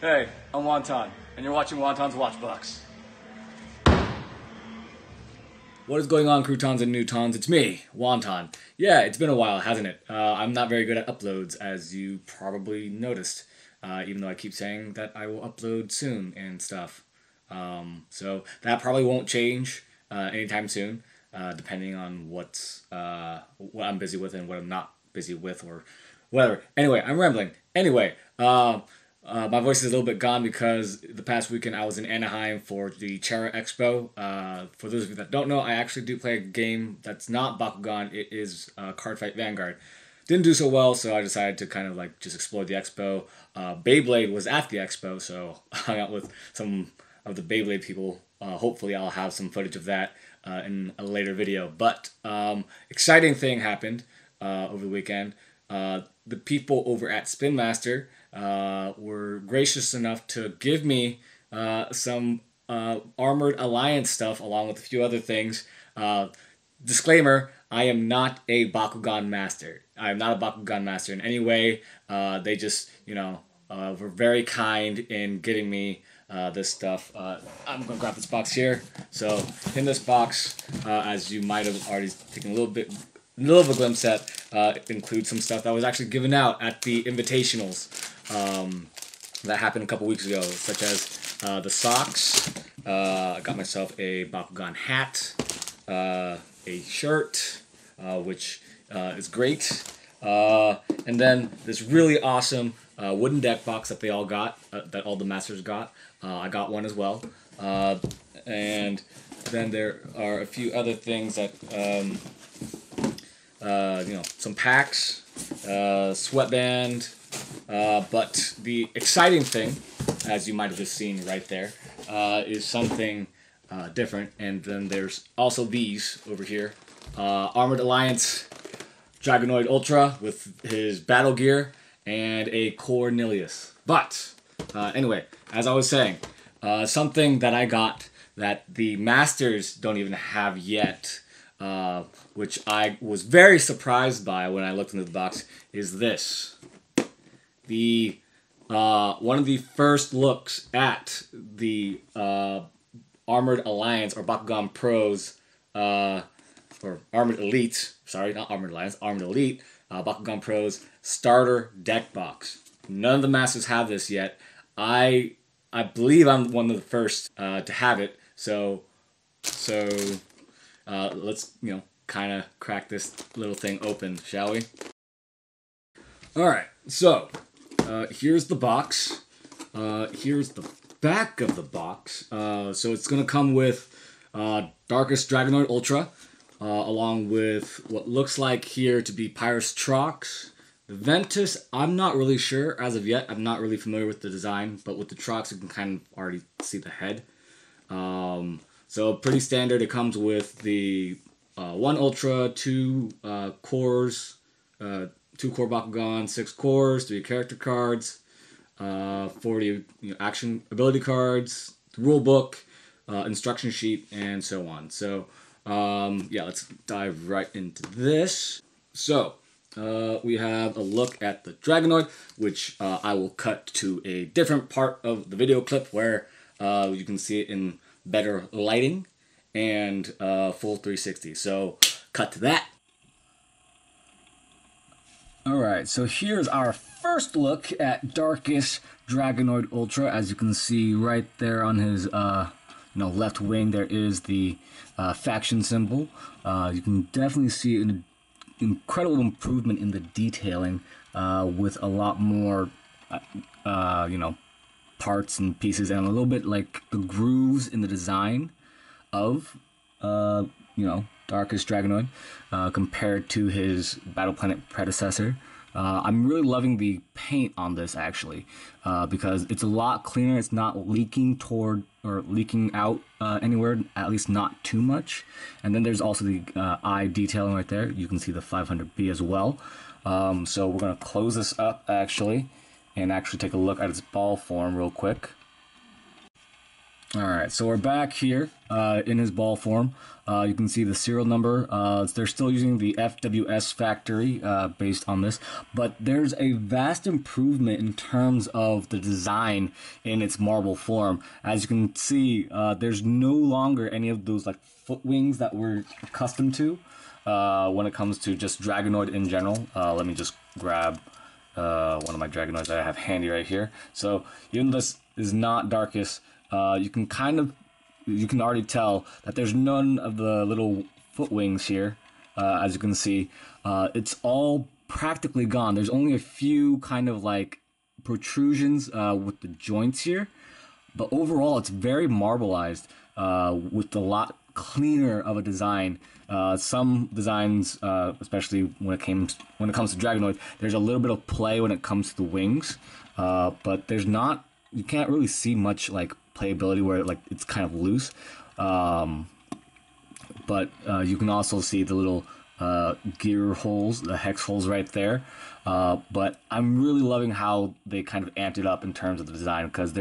Hey, I'm Wonton, and you're watching Wonton's Watchbox. What is going on, Krutons and Nutons? It's me, Wonton. Yeah, it's been a while, hasn't it? I'm not very good at uploads, as you probably noticed, even though I keep saying that I will upload soon and stuff. So that probably won't change anytime soon, depending on what I'm busy with and what I'm not busy with, or whatever. Anyway, I'm rambling. Anyway, my voice is a little bit gone because the past weekend I was in Anaheim for the Pyrrha Expo. For those of you that don't know, I actually do play a game that's not Bakugan. It is Cardfight Vanguard. Didn't do so well, so I decided to kind of like just explore the expo. Beyblade was at the expo, so I hung out with some of the Beyblade people. Hopefully I'll have some footage of that in a later video. But exciting thing happened over the weekend. The people over at Spin Master were gracious enough to give me some Armored Alliance stuff along with a few other things. Disclaimer, I am not a Bakugan master. I am not a Bakugan master in any way. They just, were very kind in getting me this stuff. I'm going to grab this box here. So in this box, as you might have already taken a little of a glimpse at, it includes some stuff that was actually given out at the invitationals that happened a couple weeks ago, such as the socks. I got myself a Bakugan hat, a shirt, which is great, and then this really awesome wooden deck box that they all got, that all the masters got. I got one as well, and then there are a few other things that. Some packs, sweatband, but the exciting thing, as you might have just seen right there, is something different. And then there's also these over here. Armored Alliance Dragonoid Ultra with his battle gear and a Cornelius. But anyway, as I was saying, something that I got that the Masters don't even have yet, which I was very surprised by when I looked into the box, is this. The one of the first looks at the Armored Alliance or Bakugan Pros, or Armored Elite, sorry, not Armored Alliance, Armored Elite, Bakugan Pros starter deck box. None of the masters have this yet. I believe I'm one of the first to have it, so let's, kind of crack this little thing open, shall we? Alright, so, here's the box. Here's the back of the box. So it's going to come with Darkest Dragonoid Ultra, along with what looks like here to be Pyrrha Support. The Ventus, I'm not really sure as of yet. I'm not really familiar with the design, but with the Trox, you can kind of already see the head. So pretty standard. It comes with the 1 Ultra, 2 cores, 2 core Bakugan, 6 cores, 3 character cards, 40 action ability cards, the rule book, instruction sheet, and so on. So yeah, let's dive right into this. So we have a look at the Dragonoid, which I will cut to a different part of the video clip where you can see it in better lighting and full 360. So cut to that. Alright, so here's our first look at Darkest Dragonoid Ultra. As you can see right there on his left wing, there is the faction symbol. You can definitely see an incredible improvement in the detailing, with a lot more parts and pieces, and a little bit like the grooves in the design of Darkest Dragonoid compared to his Battle Planet predecessor. I'm really loving the paint on this, actually, because it's a lot cleaner. It's not leaking toward or leaking out anywhere, at least not too much. And then there's also the eye detailing right there. You can see the 500B as well. So we're going to close this up, actually, and actually take a look at its ball form real quick. Alright, so we're back here in his ball form. You can see the serial number. They're still using the FWS factory based on this, but there's a vast improvement in terms of the design in its marble form. As you can see, there's no longer any of those like foot wings that we're accustomed to when it comes to just Dragonoid in general. Let me just grab one of my Dragonoids that I have handy right here. So even though this is not Darkest, you can already tell that there's none of the little foot wings here. As you can see, it's all practically gone. There's only a few kind of like protrusions with the joints here, but overall it's very marbleized with a lot cleaner of a design. Some designs, especially when it comes to Dragonoid, there's a little bit of play when it comes to the wings, but there's not. You can't really see much like playability where like it's kind of loose, but you can also see the little gear holes, the hex holes right there. But I'm really loving how they kind of amped it up in terms of the design, because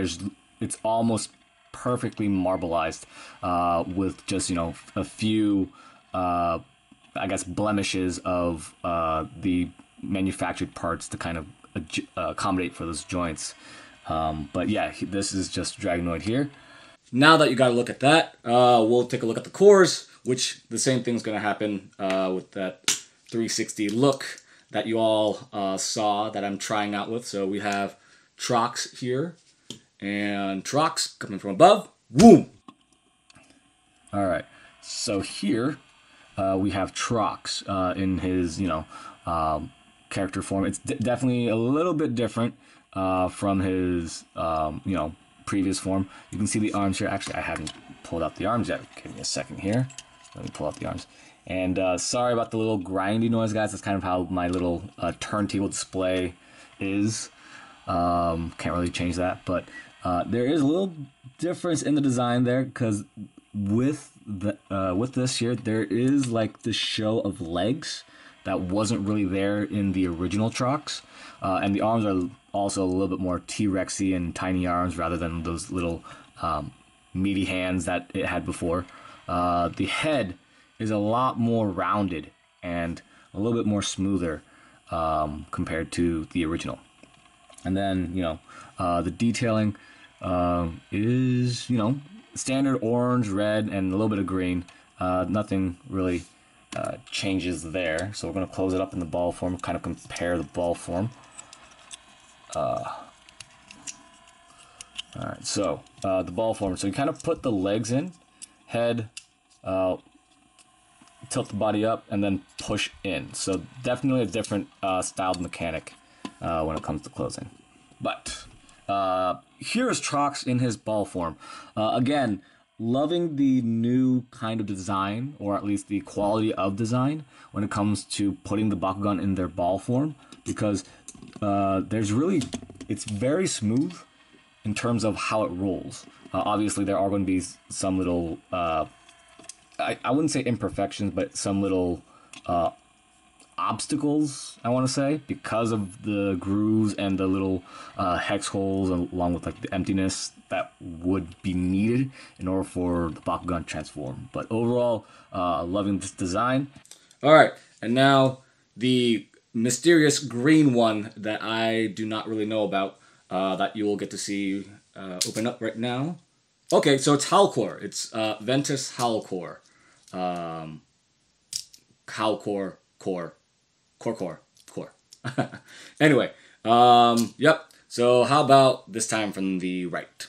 it's almost perfectly marbleized with just, you know, a few I guess blemishes of the manufactured parts to kind of accommodate for those joints. But yeah, this is just Dragonoid here. Now that you got a look at that, we'll take a look at the cores, which the same thing's going to happen with that 360 look that you all saw that I'm trying out with. So we have Trox here, and Trox coming from above. Boom! Alright, so here we have Trox in his, you know, character form. It's definitely a little bit different from his, you know, previous form. You can see the arms here. Actually, I haven't pulled out the arms yet. Give me a second here. Let me pull out the arms. And sorry about the little grindy noise, guys. That's kind of how my little turntable display is. Can't really change that, but there is a little difference in the design there, because with this here, there is like the show of legs that wasn't really there in the original Trox, and the arms are also a little bit more T-Rexy and tiny arms rather than those little meaty hands that it had before. The head is a lot more rounded and a little bit more smoother compared to the original. And then, you know, the detailing is, you know, standard orange, red, and a little bit of green. Nothing really changes there. So we're going to close it up in the ball form, kind of compare the ball form. Alright, so the ball form. So you kind of put the legs in, head, tilt the body up, and then push in. So definitely a different styled mechanic when it comes to closing. But here is Trox in his ball form. Again, loving the new kind of design, or at least the quality of design, when it comes to putting the Bakugan in their ball form, because it's very smooth in terms of how it rolls. Obviously, there are going to be some little, I wouldn't say imperfections, but some little obstacles, I want to say, because of the grooves and the little hex holes, along with like the emptiness that would be needed in order for the Bakugan to transform. But overall, loving this design. Alright, and now the mysterious green one that I do not really know about, that you will get to see open up right now. Okay, so it's Hal Core. It's Ventus Hal Core. Hal Core. Anyway, yep. So how about this time from the right?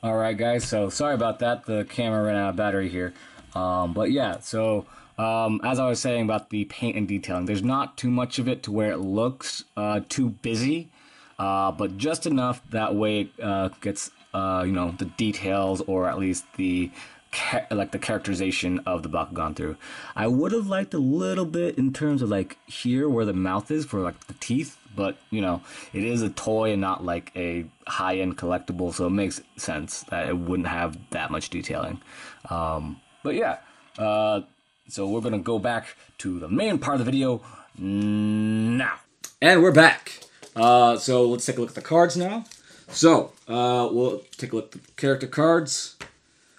Alright guys, so sorry about that. The camera ran out of battery here. But yeah, so as I was saying about the paint and detailing, there's not too much of it to where it looks too busy, but just enough that way it gets you know, the details, or at least the characterization of the Bakugan through. I would have liked a little bit in terms of like here where the mouth is for like the teeth, but you know, it is a toy and not like a high-end collectible, so it makes sense that it wouldn't have that much detailing. But yeah, so we're gonna go back to the main part of the video now. And we're back. So let's take a look at the cards now. So, we'll take a look at the character cards.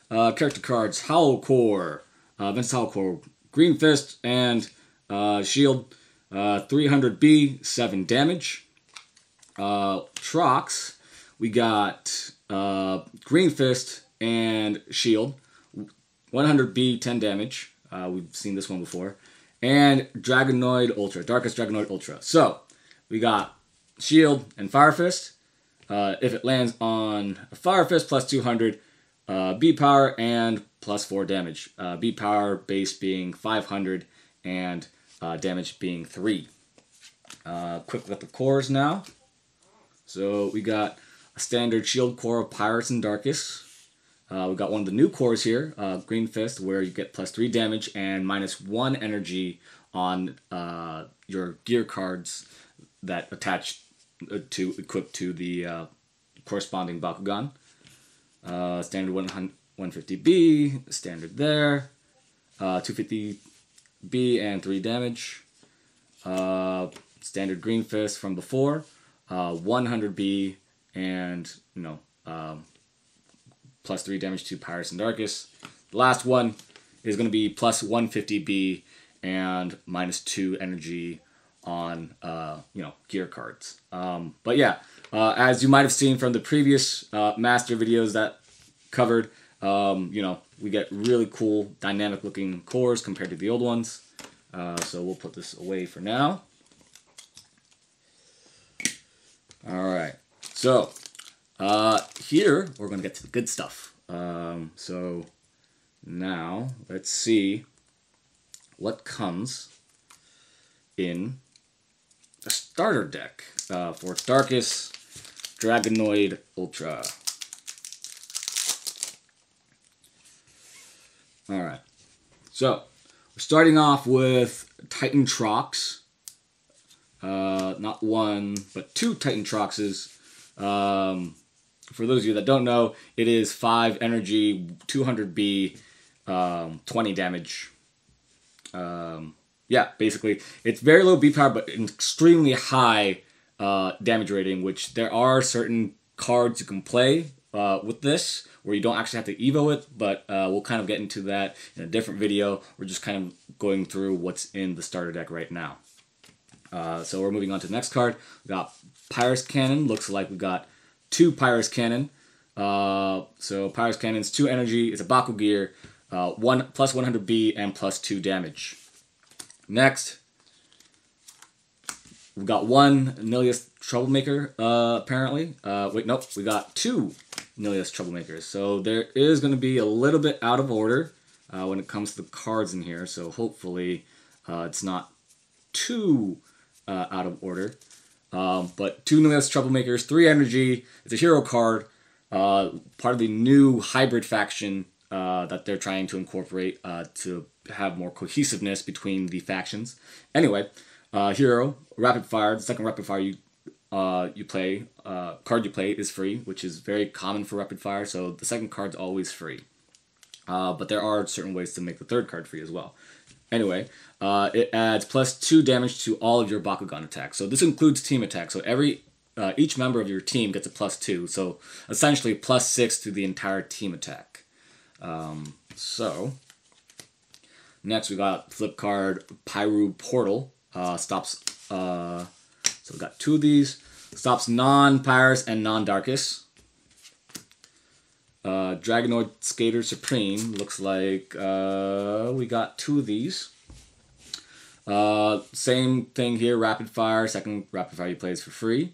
Character cards, Hal Core, Hal Core, Green Fist, and Shield, 300B, 7 damage. Trox, we got Green Fist and Shield, 100B, 10 damage. We've seen this one before. And Dragonoid Ultra, Darkest Dragonoid Ultra. So, we got Shield and Fire Fist. If it lands on a Fire Fist, plus 200 B power and plus 4 damage. B power base being 500 and damage being 3. Quick look at the cores now. So we got a standard shield core of Pirates and Darkest. We got one of the new cores here, Green Fist, where you get plus 3 damage and minus 1 energy on your gear cards that attach to equip to the corresponding Bakugan. Standard 150B, standard there. 250B and 3 damage. Standard Green Fist from before. 100B and, plus 3 damage to Pirates and Darkest. The last one is going to be plus 150B and minus 2 energy on, gear cards. But yeah, as you might have seen from the previous master videos that covered, we get really cool dynamic looking cores compared to the old ones. So we'll put this away for now. Alright, so here we're going to get to the good stuff. So now let's see what comes in the starter deck for Darkest Dragonoid Ultra. Alright, so we're starting off with Titan Trox. Not one, but 2 Titan Troxes. For those of you that don't know, it is 5 energy, 200B, 20 damage. Yeah, basically, it's very low B power, but an extremely high damage rating, which there are certain cards you can play with this, where you don't actually have to evo it, but we'll kind of get into that in a different video. We're just kind of going through what's in the starter deck right now. So we're moving on to the next card. We got Pyrrha's Cannon. Looks like we got 2 Pyrrha's Cannon. So Pyrrha's Cannon's 2 energy. It's a Baku gear. 1 plus 100B and plus 2 damage. Next, we've got 1 Nilius Troublemaker, apparently. Wait, nope. We got 2 Nilius Troublemakers. So there is going to be a little bit out of order when it comes to the cards in here. So hopefully it's not too out of order. But 2 Nilius Troublemakers, 3 energy. It's a hero card. Part of the new hybrid faction that they're trying to incorporate to have more cohesiveness between the factions. Anyway, hero, rapid fire. The second rapid fire card you play is free, which is very common for rapid fire. So the second card's always free. But there are certain ways to make the third card free as well. Anyway, it adds plus 2 damage to all of your Bakugan attacks. So this includes team attacks. So each member of your team gets a plus 2. So essentially plus 6 to the entire team attack. So next we got flip card Pyrrha Portal. So we got 2 of these. Stops non-Pyrrhus and non-Darkest. Dragonoid Skater Supreme. Looks like we got 2 of these. Same thing here, rapid fire. Second rapid fire you play is for free.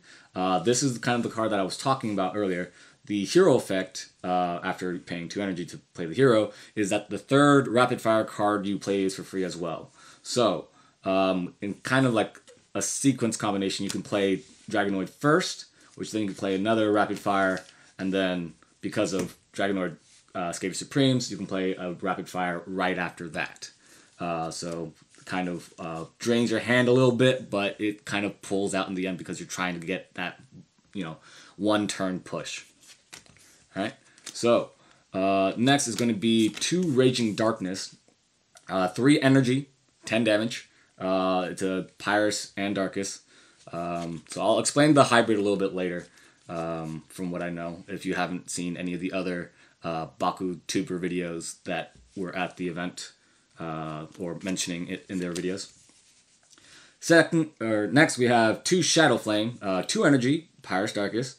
This is kind of the card that I was talking about earlier. The hero effect, after paying 2 energy to play the hero, is that the third rapid fire card you play is for free as well. So, in kind of like a sequence combination, you can play Dragonoid first, which then you can play another rapid fire, and then because of Dragonoid Skater Supremes, you can play a rapid fire right after that. So kind of drains your hand a little bit, but it kind of pulls out in the end because you're trying to get that, 1 turn push. All right. So next is going to be 2 Raging Darkness, 3 energy, 10 damage. It's a Pyrrhus and Darkest. So I'll explain the hybrid a little bit later. from what I know, if you haven't seen any of the other BakuTuber videos that were at the event or mentioning it in their videos. Next we have 2 Shadow Flame, 2 Energy, Pyrrha Support,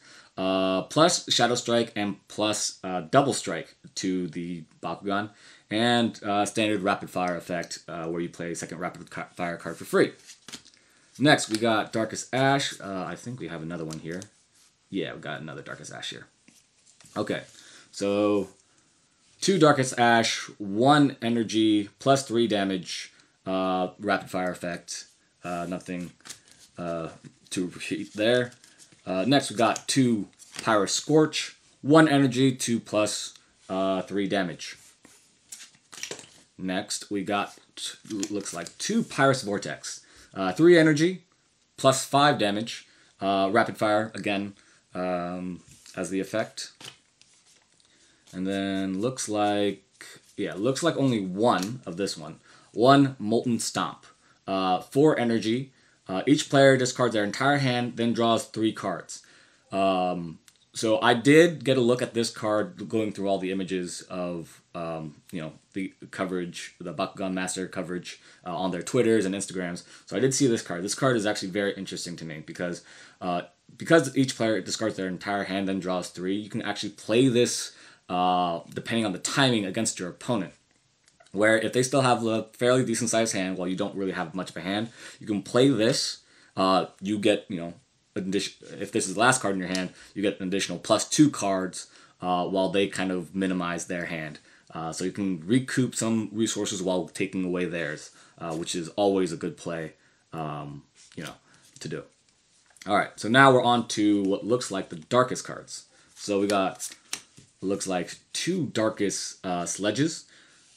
plus Shadow Strike and plus Double Strike to the Bakugan, and standard Rapid Fire effect where you play a second Rapid Fire card for free. Next we got Darkest Ash. I think we have another one here. Yeah, we got another Darkest Ash here. Okay, so 2 Darkest Ash, 1 Energy, plus 3 damage, Rapid Fire effect. Nothing to repeat there. Next we got 2 Pyrrha Scorch, 1 Energy, 2 plus 3 damage. Next we got, looks like 2 Pyrrha Vortex, 3 Energy, plus 5 damage, Rapid Fire again as the effect. And then looks like only 1 of this one. 1 Molten Stomp. 4 Energy. Each player discards their entire hand, then draws 3 cards. So I did get a look at this card going through all the images of the coverage, the Bakugan Master coverage on their Twitters and Instagrams. So I did see this card. This card is actually very interesting to me because each player discards their entire hand, then draws 3. You can actually play this depending on the timing against your opponent. Where if they still have a fairly decent sized hand, while you don't really have much of a hand, you can play this. You get, if this is the last card in your hand, you get an additional plus 2 cards while they kind of minimize their hand. So you can recoup some resources while taking away theirs, which is always a good play, to do. All right, so now we're on to what looks like the darkest cards. So we got, looks like 2 darkest sledges.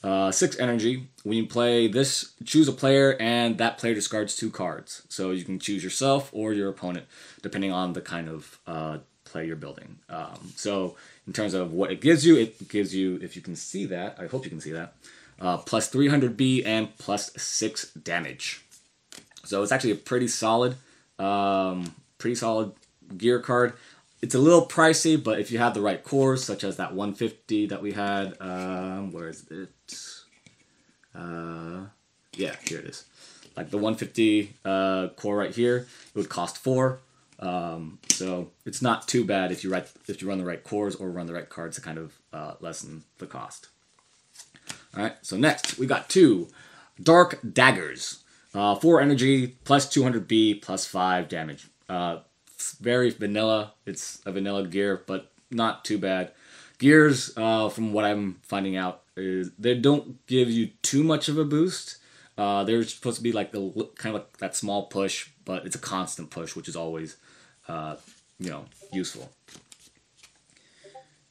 6 Energy. When you play this, choose a player, and that player discards 2 cards. So you can choose yourself or your opponent, depending on the kind of play you're building. So in terms of what it gives you, if you can see that, I hope you can see that, plus 300B and plus 6 damage. So it's actually a pretty solid gear card. It's a little pricey, but if you have the right cores, such as that 150 that we had, where is it? Yeah, here it is. Like the 150 core right here, it would cost 4. So it's not too bad if you run the right cores or run the right cards to kind of lessen the cost. All right. So next we got 2 Dark Daggers, 4 Energy plus 200B plus 5 damage. Very vanilla. It's a vanilla gear, but not too bad. Gears, from what I'm finding out, is they don't give you too much of a boost. They're supposed to be like kind of like that small push, but it's a constant push, which is always, useful.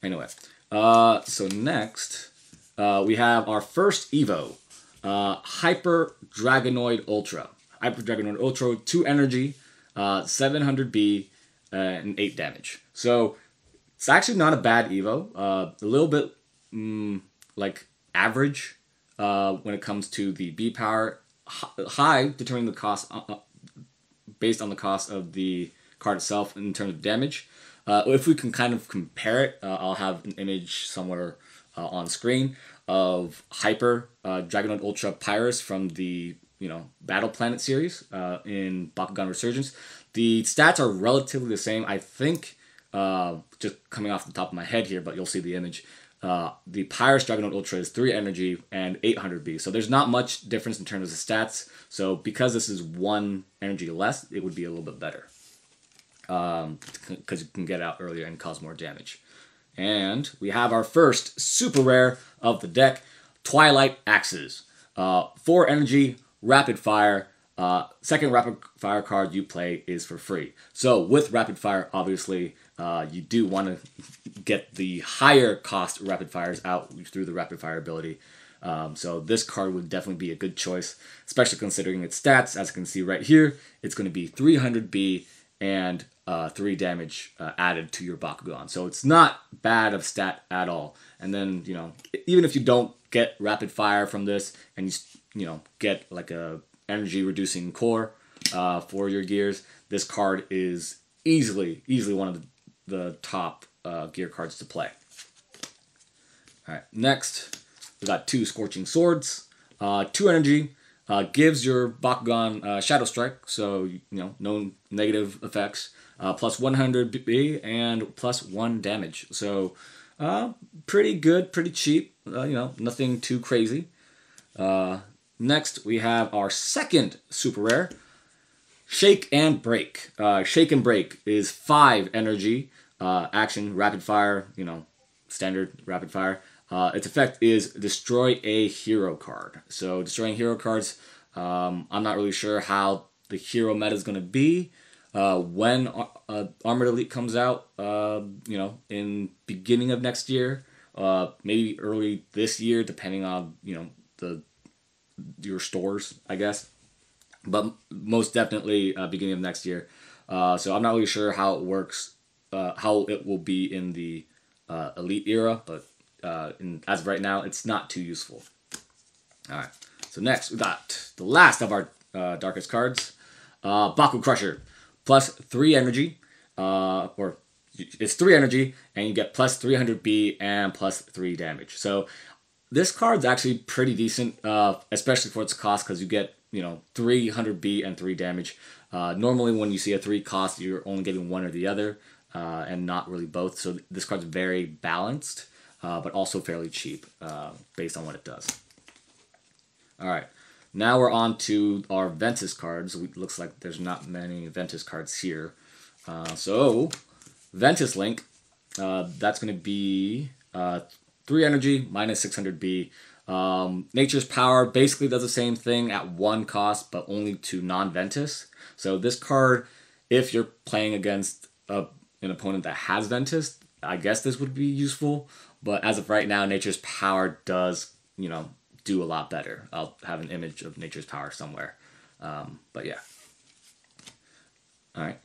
Anyway, so next we have our first Evo, Hyper Dragonoid Ultra. Hyper Dragonoid Ultra, 2 Energy. 700B and 8 damage. So it's actually not a bad Evo. A little bit like average when it comes to the B power. High determining the cost based on the cost of the card itself in terms of damage. If we can kind of compare it, I'll have an image somewhere on screen of Hyper Dragonoid Ultra Pyrrhus from the Battle Planet series in Bakugan Resurgence. The stats are relatively the same. I think, just coming off the top of my head here, but you'll see the image. The Pyrrhus Dragonoid Ultra is 3 Energy and 800B. So there's not much difference in terms of the stats. So because this is 1 Energy less, it would be a little bit better. Because you can get out earlier and cause more damage. And we have our first super rare of the deck, Twilight Axes. 4 Energy, Rapid Fire. Second Rapid Fire card you play is for free. So with Rapid Fire, obviously, you do want to get the higher cost Rapid Fires out through the Rapid Fire ability. So this card would definitely be a good choice, especially considering its stats. As you can see right here, it's going to be 300B and 3 damage added to your Bakugan. So it's not bad of stat at all. And then, even if you don't get Rapid Fire from this and you get like a energy reducing core for your gears, this card is easily one of the top gear cards to play. All right, next we got 2 Scorching Swords, 2 energy, gives your Bakugan Shadow Strike, so no negative effects, plus 100 B and plus 1 damage. So pretty good, pretty cheap. Nothing too crazy. Next we have our second super rare, Shake and Break. Shake and Break is 5 energy, action, rapid fire, standard rapid fire. Its effect is destroy a hero card. So destroying hero cards, I'm not really sure how the hero meta is going to be when Armored Elite comes out, in beginning of next year, maybe early this year, depending on, your stores, I guess. But most definitely beginning of next year. So I'm not really sure how it works, how it will be in the Elite era, but as of right now, it's not too useful. Alright, so next we got the last of our darkest cards, Bakken Crusher. Plus 3 energy, or it's 3 energy, and you get plus 300 B and plus 3 damage. So this card's actually pretty decent, especially for its cost, because you get 300 B and 3 damage. Normally when you see a 3 cost, you're only getting one or the other, and not really both. So this card's very balanced, but also fairly cheap, based on what it does. Alright, now we're on to our Ventus cards. It looks like there's not many Ventus cards here. So, Ventus Link, that's going to be 3 energy, minus 600 B. Nature's Power basically does the same thing at 1 cost, but only to non-Ventus. So this card, if you're playing against an opponent that has Ventus, I guess this would be useful. But as of right now, Nature's Power does, do a lot better. I'll have an image of Nature's Power somewhere. But yeah. Alright.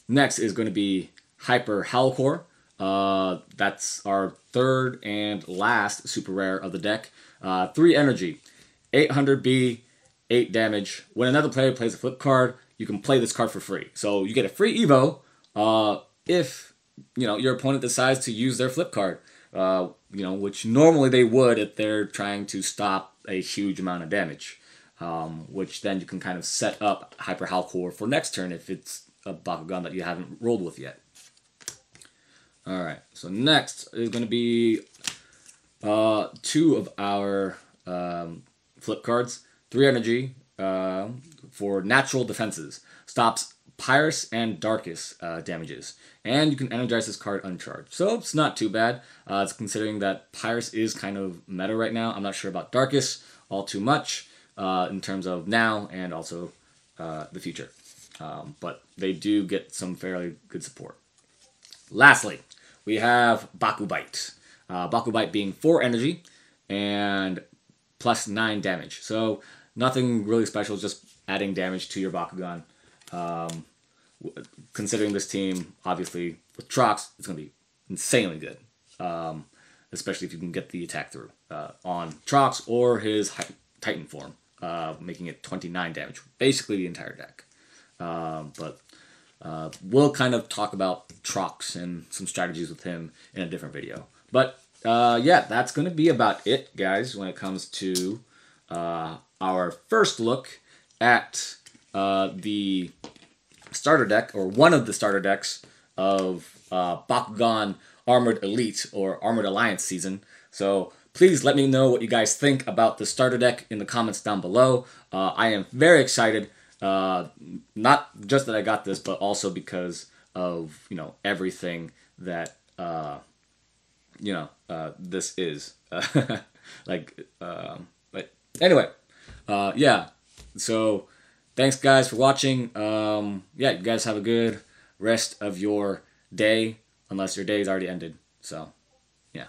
Next is going to be Hal Core. That's our third and last super rare of the deck. 3 energy, 800 B, 8 damage. When another player plays a flip card, you can play this card for free. So you get a free Evo if your opponent decides to use their flip card. Which normally they would if they're trying to stop a huge amount of damage. Which then you can kind of set up Hal Core for next turn if it's a Bakugan that you haven't rolled with yet. Alright, so next is going to be 2 of our flip cards. 3 energy for natural defenses. Stops Pyrrha and Darkest damages. And you can energize this card uncharged. So it's not too bad. It's considering that Pyrrha is kind of meta right now. I'm not sure about Darkest all too much in terms of now and also the future. But they do get some fairly good support. Lastly, we have Bakubite. Bakubite being 4 energy and plus 9 damage. So nothing really special, just adding damage to your Bakugan. Considering this team, obviously, with Trox, it's going to be insanely good. Especially if you can get the attack through on Trox or his Titan form, making it 29 damage. Basically the entire deck. But we'll kind of talk about Trox and some strategies with him in a different video. But yeah, that's going to be about it, guys, when it comes to our first look at the starter deck, or one of the starter decks of Bakugan Armored Elite or Armored Alliance season. So please let me know what you guys think about the starter deck in the comments down below. I am very excited. Not just that I got this, but also because of everything that this is. But anyway, yeah. So thanks guys for watching. Yeah, you guys have a good rest of your day, unless your day is already ended. So yeah.